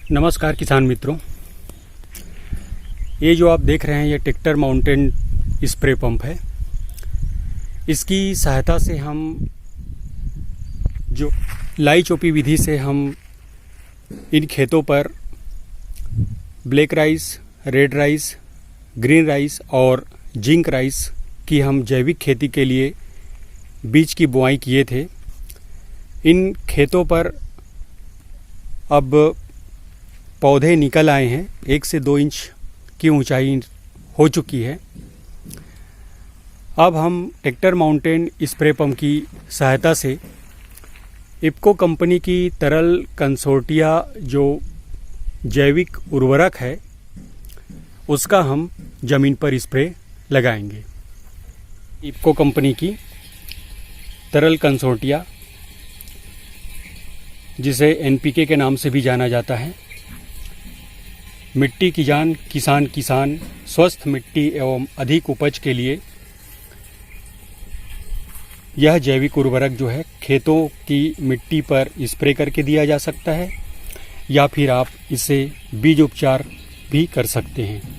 नमस्कार किसान मित्रों, ये जो आप देख रहे हैं ये टेक्टर माउंटेन स्प्रे पंप है। इसकी सहायता से हम जो लाई चोपी विधि से हम इन खेतों पर black rice, red rice, green rice और जिंक राइस की हम जैविक खेती के लिए बीज की बुआई किए थे। इन खेतों पर अब पौधे निकल आए हैं, 1 से 2 इंच की ऊंचाई हो चुकी है। अब हम टेक्टर माउंटेन स्प्रे पंप की सहायता से इफको कंपनी की तरल कंसोर्टिया जो जैविक उर्वरक है उसका हम ज़मीन पर स्प्रे लगाएंगे। इफको कंपनी की तरल कंसोर्टिया, जिसे एनपीके के नाम से भी जाना जाता है, मिट्टी की जान किसान स्वस्थ मिट्टी एवं अधिक उपज के लिए यह जैविक उर्वरक जो है खेतों की मिट्टी पर स्प्रे करके दिया जा सकता है या फिर आप इसे बीज उपचार भी कर सकते हैं।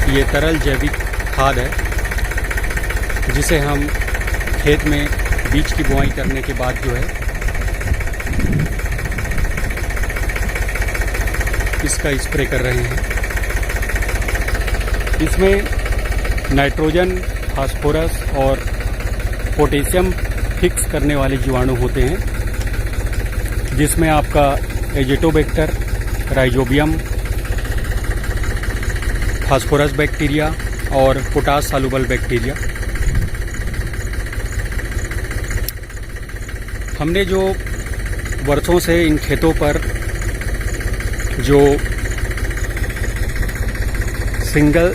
ये तरल जैविक खाद है जिसे हम खेत में बीज की बुआई करने के बाद जो है इसका स्प्रे कर रहे हैं। इसमें नाइट्रोजन, फास्फोरस और पोटेशियम फिक्स करने वाले जीवाणु होते हैं, जिसमें आपका एजिटोबैक्टर, राइजोबियम, फास्फोरस बैक्टीरिया और पोटाश सालुबल बैक्टीरिया। हमने जो वर्षों से इन खेतों पर जो सिंगल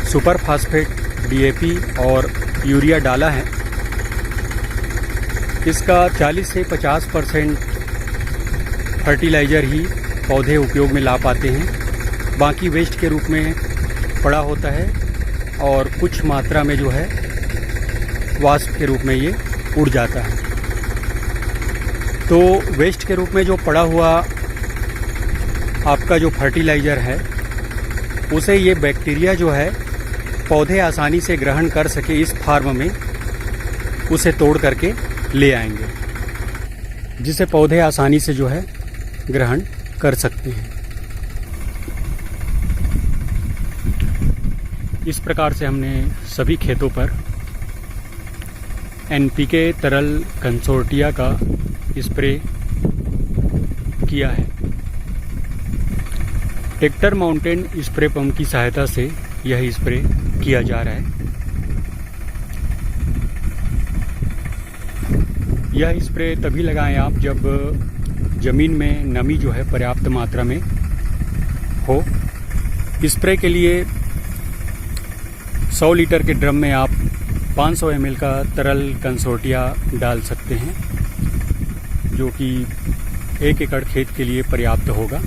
सुपर फास्फेट, डीएपी और यूरिया डाला है, इसका 40 से 50% फर्टिलाइज़र ही पौधे उपयोग में ला पाते हैं। बाकी वेस्ट के रूप में पड़ा होता है और कुछ मात्रा में जो है वाष्प के रूप में ये उड़ जाता है। तो वेस्ट के रूप में जो पड़ा हुआ आपका जो फर्टिलाइज़र है, उसे ये बैक्टीरिया जो है पौधे आसानी से ग्रहण कर सके, इस फार्म में उसे तोड़ करके ले आएंगे, जिसे पौधे आसानी से जो है ग्रहण कर सकते हैं। इस प्रकार से हमने सभी खेतों पर एनपीके तरल कंसोर्टिया का स्प्रे किया है। टेक्टर माउंटेन स्प्रे पंप की सहायता से यह स्प्रे किया जा रहा है। यह स्प्रे तभी लगाएं आप जब ज़मीन में नमी जो है पर्याप्त मात्रा में हो। स्प्रे के लिए 100 लीटर के ड्रम में आप 500 ml का तरल कंसोर्टिया डाल सकते हैं, जो कि 1 एकड़ खेत के लिए पर्याप्त होगा।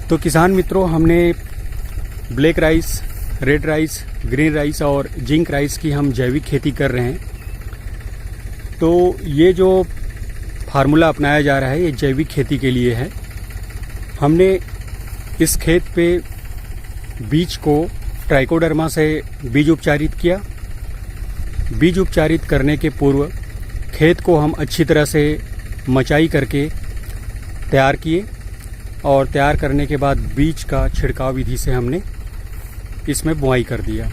तो किसान मित्रों, हमने black rice, red rice, green rice और जिंक राइस की हम जैविक खेती कर रहे हैं। तो ये जो फार्मूला अपनाया जा रहा है ये जैविक खेती के लिए है। हमने इस खेत पे बीज को ट्राइकोडर्मा से बीज उपचारित किया। बीज उपचारित करने के पूर्व खेत को हम अच्छी तरह से मचाई करके तैयार किए और तैयार करने के बाद बीज का छिड़काव विधि से हमने इसमें बुआई कर दिया।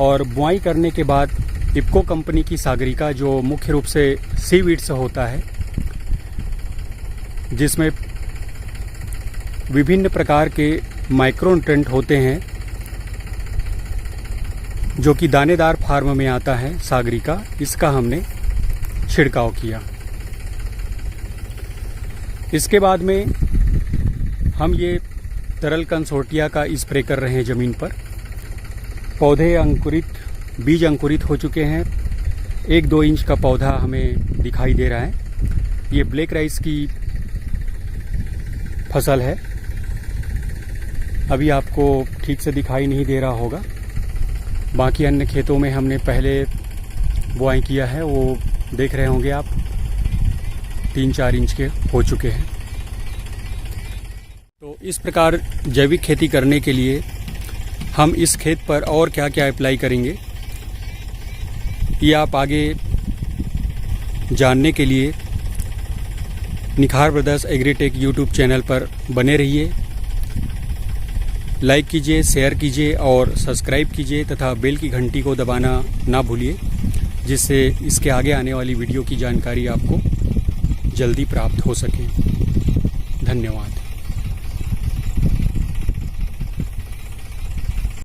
और बुआई करने के बाद इफको कंपनी की सागरिका, जो मुख्य रूप से सीवीड्स होता है, जिसमें विभिन्न प्रकार के माइक्रोन्यूट्रेंट होते हैं, जो कि दानेदार फार्म में आता है सागरिका, इसका हमने छिड़काव किया। इसके बाद में हम ये तरल कंसोर्टिया का स्प्रे कर रहे हैं ज़मीन पर। पौधे अंकुरित, बीज अंकुरित हो चुके हैं 1-2 इंच का पौधा हमें दिखाई दे रहा है। ये ब्लैक राइस की फसल है। अभी आपको ठीक से दिखाई नहीं दे रहा होगा। बाकी अन्य खेतों में हमने पहले बुआई किया है, वो देख रहे होंगे आप, 3-4 इंच के हो चुके हैं। तो इस प्रकार जैविक खेती करने के लिए हम इस खेत पर और क्या क्या अप्लाई करेंगे, ये आप आगे जानने के लिए निखार ब्रदर्स एग्रीटेक यूट्यूब चैनल पर बने रहिए। लाइक कीजिए, शेयर कीजिए और सब्सक्राइब कीजिए तथा बेल की घंटी को दबाना ना भूलिए, जिससे इसके आगे आने वाली वीडियो की जानकारी आपको जल्दी प्राप्त हो सके। धन्यवाद।